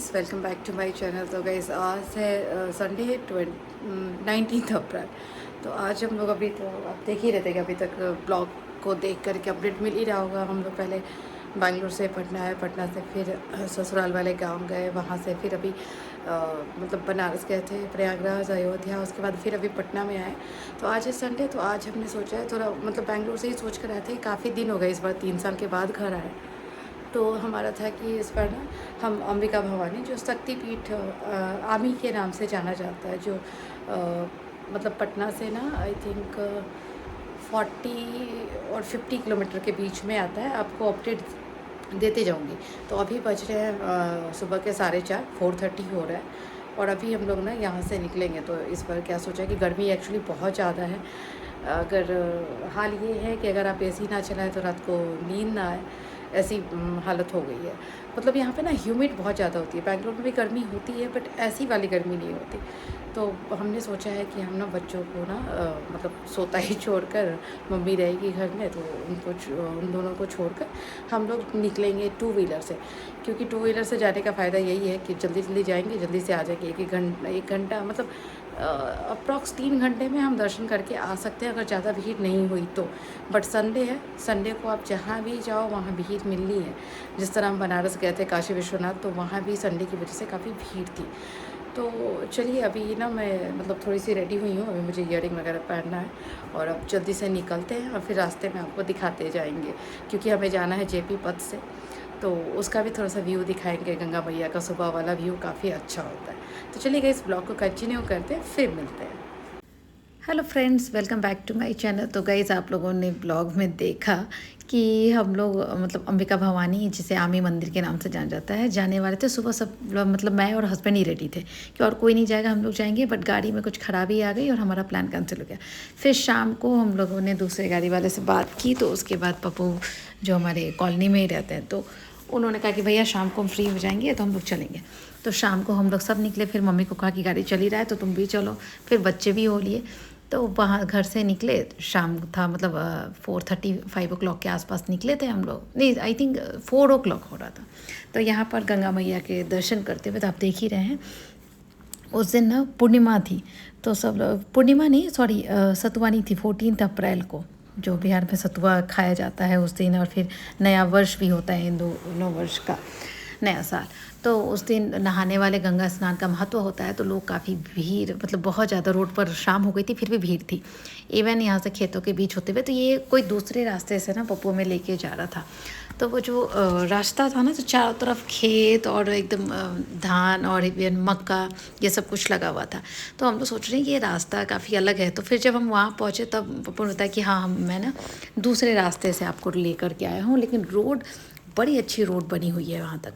Friends, welcome back to my channel. तो guys आज है संडे 19 अप्रैल। तो आज हम लोग अभी तो आप देख ही रहे थे कि अभी तक ब्लॉग को देख करके अपडेट मिल ही रहा होगा। हम लोग पहले बैंगलोर से पटना आए, पटना से फिर ससुराल वाले गांव गए, वहाँ से फिर अभी मतलब बनारस गए थे, प्रयागराज, अयोध्या, उसके बाद फिर अभी पटना में आए। तो आज है संडे, तो आज हमने सोचा है थोड़ा मतलब बैंगलोर से ही सोच कर आए थे। काफ़ी दिन हो गए, इस बार 3 साल के बाद घर आए। तो हमारा था कि इस बार ना हम अंबिका भवानी, जो शक्तिपीठ आमी के नाम से जाना जाता है, जो मतलब पटना से ना आई थिंक 40 और 50 किलोमीटर के बीच में आता है। आपको अपडेट देते जाऊंगी। तो अभी बज रहे हैं सुबह के 4:30, 4:30 हो रहा है। और अभी हम लोग ना यहाँ से निकलेंगे। तो इस बार क्या सोचा कि गर्मी एक्चुअली बहुत ज़्यादा है। अगर हाल ये है कि अगर आप एसी ना चलाएं तो रात को नींद ना आए, ऐसी हालत हो गई है। मतलब यहाँ पे ना ह्यूमिड बहुत ज़्यादा होती है। बैंगलोर में भी गर्मी होती है बट ऐसी वाली गर्मी नहीं होती। तो हमने सोचा है कि हम ना बच्चों को ना मतलब सोता ही छोड़कर, मम्मी रहेगी घर में, तो उन दोनों को छोड़कर हम लोग निकलेंगे 2 व्हीलर से। क्योंकि 2 व्हीलर से जाने का फ़ायदा यही है कि जल्दी जल्दी जाएंगे, जल्दी से आ जाएंगे। एक घंटा मतलब अप्रॉक्स 3 घंटे में हम दर्शन करके आ सकते हैं, अगर ज़्यादा भीड़ नहीं हुई तो। बट संडे है, संडे को आप जहाँ भी जाओ वहाँ भीड़ मिलनी है। जिस तरह हम बनारस गए थे काशी विश्वनाथ, तो वहाँ भी संडे की वजह से काफ़ी भीड़ थी। तो चलिए अभी ना मैं मतलब थोड़ी सी रेडी हुई हूँ, अभी मुझे ईयरिंग वगैरह पहनना है और अब जल्दी से निकलते हैं और फिर रास्ते में आपको दिखाते जाएंगे। क्योंकि हमें जाना है जेपी पथ से, तो उसका भी थोड़ा सा व्यू दिखाएंगे। गंगा मैया का सुबह वाला व्यू काफ़ी अच्छा होता है। तो चलिए इस ब्लॉग को कंटिन्यू करते हैं, फिर मिलते हैं। Hello friends, welcome back to my channel. तो गाइज़ आप लोगों ने ब्लॉग में देखा कि हम लोग मतलब अंबिका भवानी, जिसे आमी मंदिर के नाम से जाना जाता है, जाने वाले थे सुबह। सब मतलब मैं और हस्बैंड ही रेडी थे कि और कोई नहीं जाएगा, हम लोग जाएंगे। बट गाड़ी में कुछ खराबी आ गई और हमारा प्लान कैंसिल हो गया। फिर शाम को हम लोगों ने दूसरे गाड़ी वाले से बात की, तो उसके बाद पप्पू जो हमारे कॉलोनी में ही रहते हैं, तो उन्होंने कहा कि भैया शाम को हम फ्री हो जाएंगे तो हम लोग चलेंगे। तो शाम को हम लोग सब निकले। फिर मम्मी को कहा कि गाड़ी चली रहा है तो तुम भी चलो। फिर बच्चे भी हो लिए, तो वहाँ घर से निकले। शाम था मतलब 4:30 5 o'clock के आसपास निकले थे हम लोग। नहीं, आई थिंक 4 o'clock हो रहा था। तो यहाँ पर गंगा मैया के दर्शन करते हुए, तो आप देख ही रहे हैं, उस दिन ना पूर्णिमा थी। तो सब लोग, पूर्णिमा नहीं सॉरी, सतुवानी थी 14 अप्रैल को, जो बिहार में सतुआ खाया जाता है उस दिन। और फिर नया वर्ष भी होता है, हिंदू नव वर्ष का नया साल। तो उस दिन नहाने वाले गंगा स्नान का महत्व होता है। तो लोग काफ़ी भीड़, मतलब बहुत ज़्यादा, रोड पर शाम हो गई थी फिर भी भीड़ थी। इवन यहाँ से खेतों के बीच होते हुए, तो ये कोई दूसरे रास्ते से ना पप्पू में लेके जा रहा था। तो वो जो रास्ता था ना, तो चारों तरफ खेत और एकदम धान और इवन मक्का, ये सब कुछ लगा हुआ था। तो हम तो सोच रहे हैं कि ये रास्ता काफ़ी अलग है। तो फिर जब हम वहाँ पहुँचे तब पप्पू ने बताया कि हाँ, मैं ना दूसरे रास्ते से आपको लेकर के आया हूँ, लेकिन रोड बड़ी अच्छी रोड बनी हुई है वहाँ तक।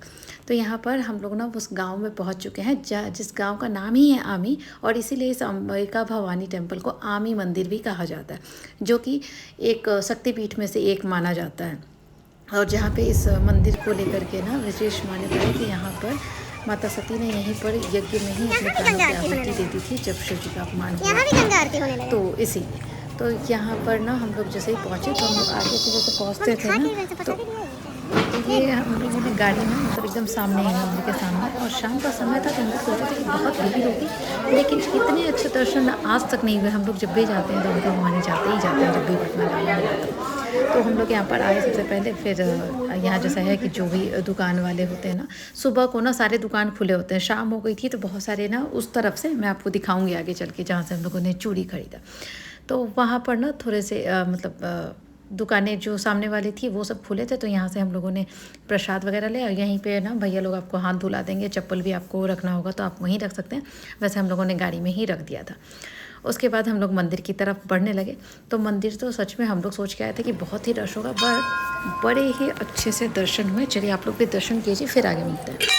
तो यहाँ पर हम लोग ना उस गांव में पहुँच चुके हैं, जिस गांव का नाम ही है आमी, और इसीलिए इस अंबिका भवानी टेम्पल को आमी मंदिर भी कहा जाता है, जो कि एक शक्तिपीठ में से एक माना जाता है। और जहाँ पे इस मंदिर को लेकर के ना विशेष मान्यता है कि यहाँ पर माता सती ने यहीं पर यज्ञ में ही अपने प्राणों की आहुति दे दी थी, जब शिव जी का अपमान हुआ। तो इसीलिए तो यहाँ पर ना हम लोग जैसे ही पहुँचे, तो हम लोग आगे से जैसे पहुँचते थे ना, तो ये हम लोगों ने गाड़ी में मतलब एकदम सामने ही, मंदिर के सामने, और शाम का समय था। तो हम लोग सोचे थे कि बहुत भीड़ होगी, लेकिन इतने अच्छे दर्शन आज तक नहीं हुए। हम लोग जब भी जाते हैं तो अंबिका भवानी जाते ही जाते हैं, जब भी पटना जाना होता है। तो हम लोग यहाँ पर आए सबसे पहले। फिर यहाँ जैसा है कि जो भी दुकान वाले होते हैं ना, सुबह को ना सारे दुकान खुले होते हैं। शाम हो गई थी तो बहुत सारे ना उस तरफ से, मैं आपको दिखाऊंगी आगे चल के, जहाँ से हम लोगों ने चूड़ी खरीदा। तो वहाँ पर ना थोड़े से मतलब दुकानें जो सामने वाली थी वो सब खुले थे। तो यहाँ से हम लोगों ने प्रसाद वगैरह ले, और यहीं पे ना भैया लोग आपको हाथ धुला देंगे। चप्पल भी आपको रखना होगा तो आप वहीं रख सकते हैं, वैसे हम लोगों ने गाड़ी में ही रख दिया था। उसके बाद हम लोग मंदिर की तरफ बढ़ने लगे। तो मंदिर तो सच में हम लोग सोच के आए थे कि बहुत ही रश होगा, बट बड़े ही अच्छे से दर्शन हुए। चलिए आप लोग भी दर्शन कीजिए, फिर आगे मिलते हैं।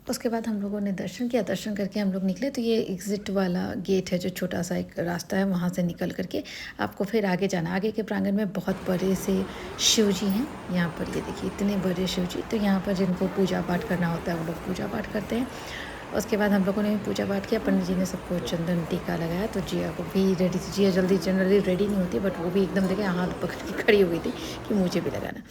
उसके बाद हम लोगों ने दर्शन किया। दर्शन करके हम लोग निकले तो ये एग्ज़िट वाला गेट है, जो छोटा सा एक रास्ता है, वहाँ से निकल करके आपको फिर आगे जाना। आगे के प्रांगण में बहुत बड़े से शिव जी हैं। यहाँ पर ये देखिए इतने बड़े शिव जी। तो यहाँ पर जिनको पूजा पाठ करना होता है वो लोग पूजा पाठ करते हैं। उसके बाद हम लोगों ने पूजा पाठ किया। पंडित जी ने सबको चंदन टीका लगाया। तो जिया को भी रेडी थी। जिया जल्दी जनरली रेडी नहीं होती, बट वो भी एकदम देखे हाथ पकड़ के खड़ी हो गई थी कि मुझे भी लगाना।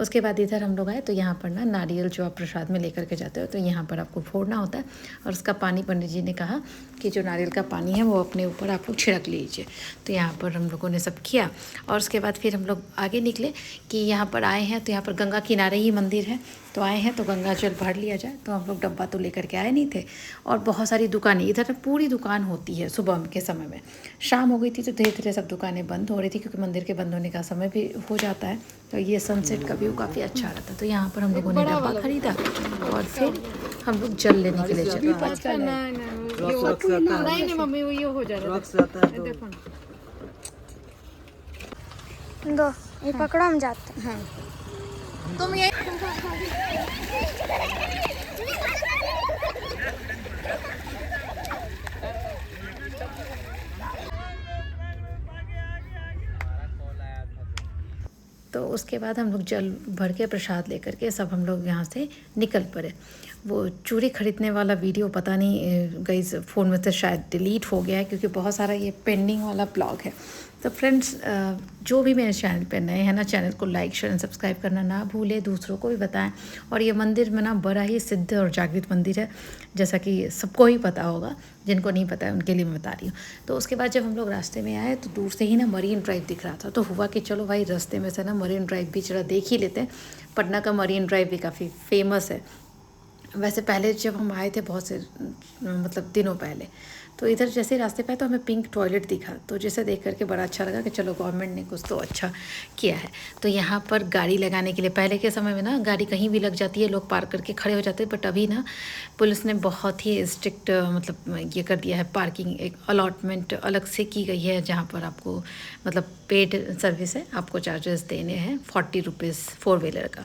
उसके बाद इधर हम लोग आए तो यहाँ पर ना नारियल जो आप प्रसाद में लेकर के जाते हो तो यहाँ पर आपको फोड़ना होता है, और उसका पानी पंडित जी ने कहा कि जो नारियल का पानी है वो अपने ऊपर आप लोग छिड़क लीजिए। तो यहाँ पर हम लोगों ने सब किया। और उसके बाद फिर हम लोग आगे निकले कि यहाँ पर आए हैं तो यहाँ पर गंगा किनारे ही मंदिर है, तो आए हैं तो गंगा जल भर लिया जाए। तो हम लोग डब्बा तो लेकर के आए नहीं थे। और बहुत सारी दुकानें इधर पूरी दुकान होती है सुबह के समय में। शाम हो गई थी तो धीरे धीरे सब दुकानें बंद हो रही थी, क्योंकि मंदिर के बंद होने का समय भी हो जाता है। तो ये सनसेट का व्यू काफ़ी अच्छा आ रहा था। तो यहाँ पर हम लोगों ने डब्बा खरीदा और फिर हम लोग जल लेने के लिए चले। दो ये पकड़ो, हम जाते हैं। तुम ये तो उसके बाद हम लोग जल भर के प्रसाद लेकर के सब हम लोग यहाँ से निकल पड़े। वो चूड़ी खरीदने वाला वीडियो पता नहीं गाइस फ़ोन में से शायद डिलीट हो गया है, क्योंकि बहुत सारा ये पेंडिंग वाला ब्लॉग है। तो फ्रेंड्स जो भी मेरे चैनल पे नए हैं ना, चैनल को लाइक शेयर एंड सब्सक्राइब करना ना भूलें, दूसरों को भी बताएं। और ये मंदिर में ना बड़ा ही सिद्ध और जागृत मंदिर है, जैसा कि सबको ही पता होगा। जिनको नहीं पता है उनके लिए मैं बता रही हूँ। तो उसके बाद जब हम लोग रास्ते में आए तो दूर से ही ना मरीन ड्राइव दिख रहा था। तो हुआ कि चलो भाई रास्ते में से ना मरीन ड्राइव भी चला देख ही लेते हैं। पटना का मरीन ड्राइव भी काफ़ी फेमस है। वैसे पहले जब हम आए थे बहुत से मतलब दिनों पहले, तो इधर जैसे रास्ते पे आए तो हमें पिंक टॉयलेट दिखा। तो जैसे देख करके बड़ा अच्छा लगा कि चलो गवर्नमेंट ने कुछ तो अच्छा किया है। तो यहाँ पर गाड़ी लगाने के लिए पहले के समय में ना गाड़ी कहीं भी लग जाती है, लोग पार्क करके खड़े हो जाते हैं। बट अभी ना पुलिस ने बहुत ही स्ट्रिक्ट मतलब ये कर दिया है, पार्किंग एक अलॉटमेंट अलग से की गई है, जहाँ पर आपको मतलब पेड सर्विस है, आपको चार्जेस देने हैं 40 रुपीज़ 4 व्हीलर का।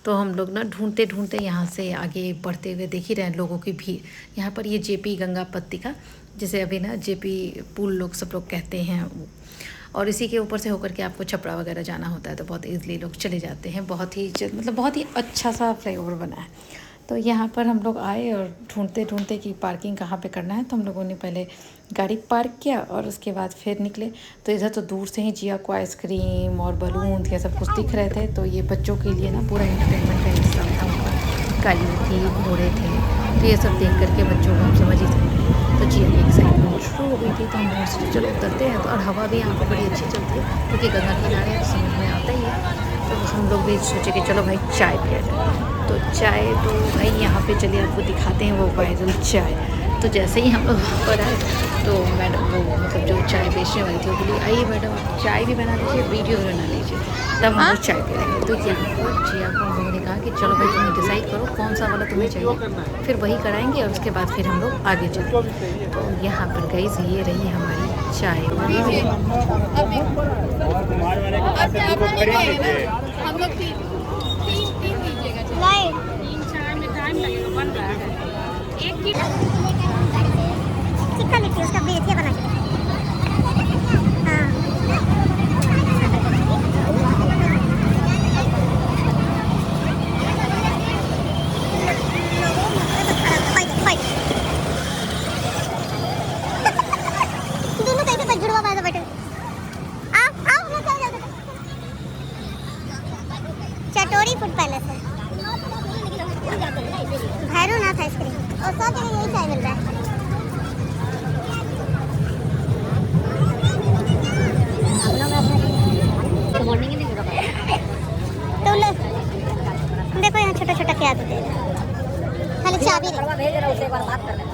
तो हम लोग ना ढूंढते ढूंढते यहाँ से आगे बढ़ते हुए देख ही रहे हैं लोगों की भीड़। यहाँ पर ये जेपी गंगा पत्ती का, जिसे अभी ना जेपी पुल लोग सब लोग कहते हैं, और इसी के ऊपर से होकर के आपको छपरा वगैरह जाना होता है तो बहुत ईज़िली लोग चले जाते हैं। बहुत ही मतलब बहुत ही अच्छा सा फ्लाईओवर बना है। तो यहाँ पर हम लोग आए और ढूंढते ढूंढते कि पार्किंग कहाँ पे करना है। तो हम लोगों ने पहले गाड़ी पार्क किया और उसके बाद फिर निकले। तो इधर तो दूर से ही जिया को आइसक्रीम और बलून ये सब कुछ दिख रहे थे। तो ये बच्चों के लिए ना पूरा एंटरटेनमेंट का हिस्सा था उनका। गाड़ियाँ थी, घोड़े थे, तो ये सब देख करके बच्चों को हम समझ ही सकते। तो जिया की एक्साइटमेंट शुरू हो गई थी। तो हम सोचे चलो उतरते हैं। तो और हवा भी यहाँ पर बड़ी अच्छी चलती है, क्योंकि गंगा किनारे है तो समझ में आता ही है। तो हम लोग भी सोचे कि चलो भाई चाय पिया जाए। तो चाय तो भाई यहाँ पे चलिए आपको दिखाते हैं वो वायरल चाय। तो जैसे ही हम लोग वहाँ पर आए तो मैडम वो मतलब जो चाय बेचने वाली थी वो बोली आइए मैडम आप चाय भी बना लीजिए, वीडियो भी बना लीजिए, तब हम लोग चाय पी लेंगे। तो यहाँ पर जिया को हम लोगों ने कहा कि चलो भाई तुम्हें डिसाइड करो कौन सा वाला तुम्हें चाहिए, फिर वही कराएंगे और उसके बाद फिर हम लोग आगे चलेंगे। तो यहाँ पर गाइस ये रही हमारी चाय। हम लोग चिक्का लिट्टी उसका बेचिए बना के। हाँ दोनों कैसे तक जुड़वा पाए बैठे। आओ मैं चल जाता। चटोरी फूड पैलेस है, भैरवनाथ आइसक्रीम, और सब जगह यही चाय मिल रहा है। तो देखो यहाँ छोटा छोटा क्या देते हैं, खाली चाबी भेज रहा हूँ, एक बार बात कर लेना।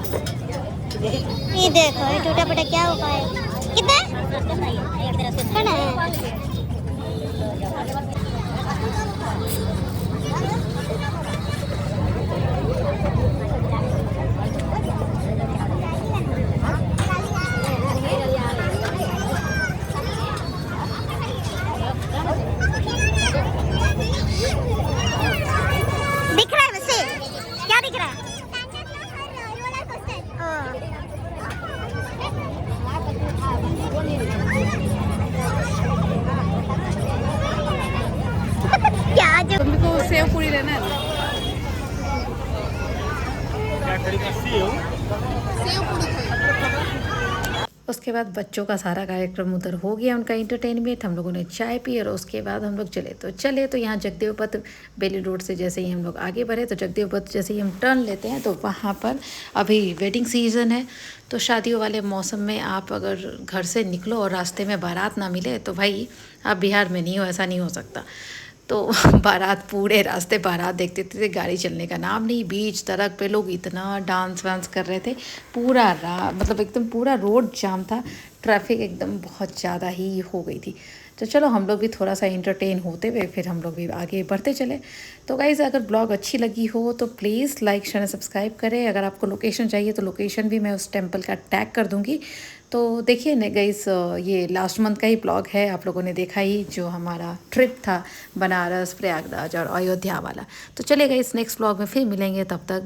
ये देखो ये टूटा फूटा क्या हुआ है, कितना है? दिख रहा है वैसे क्या दिख रहा है? सेव पूरी लेना है ना? सेव पूरी उसके बाद बच्चों का सारा कार्यक्रम उधर हो गया, उनका एंटरटेनमेंट, हम लोगों ने चाय पी और उसके बाद हम लोग चले तो यहाँ जगदेव पथ बेली रोड से जैसे ही हम लोग आगे बढ़े तो जगदेव पथ जैसे ही हम टर्न लेते हैं तो वहाँ पर अभी वेडिंग सीज़न है। तो शादियों वाले मौसम में आप अगर घर से निकलो और रास्ते में बारात ना मिले तो भाई आप बिहार में नहीं हो, ऐसा नहीं हो सकता। तो बारात पूरे रास्ते बारात देखते थे, गाड़ी चलने का नाम नहीं, बीच सड़क पे लोग इतना डांस वांस कर रहे थे, पूरा मतलब एकदम पूरा रोड जाम था, ट्रैफिक एकदम बहुत ज़्यादा ही हो गई थी। तो चलो हम लोग भी थोड़ा सा एंटरटेन होते हुए फिर हम लोग भी आगे बढ़ते चले। तो गाइज़ अगर ब्लॉग अच्छी लगी हो तो प्लीज़ लाइक शेयर सब्सक्राइब करें। अगर आपको लोकेशन चाहिए तो लोकेशन भी मैं उस टेम्पल का टैग कर दूँगी। तो देखिए न गाइस, ये लास्ट मंथ का ही ब्लॉग है, आप लोगों ने देखा ही जो हमारा ट्रिप था बनारस, प्रयागराज और अयोध्या वाला। तो चलिए गाइस नेक्स्ट ब्लॉग में फिर मिलेंगे, तब तक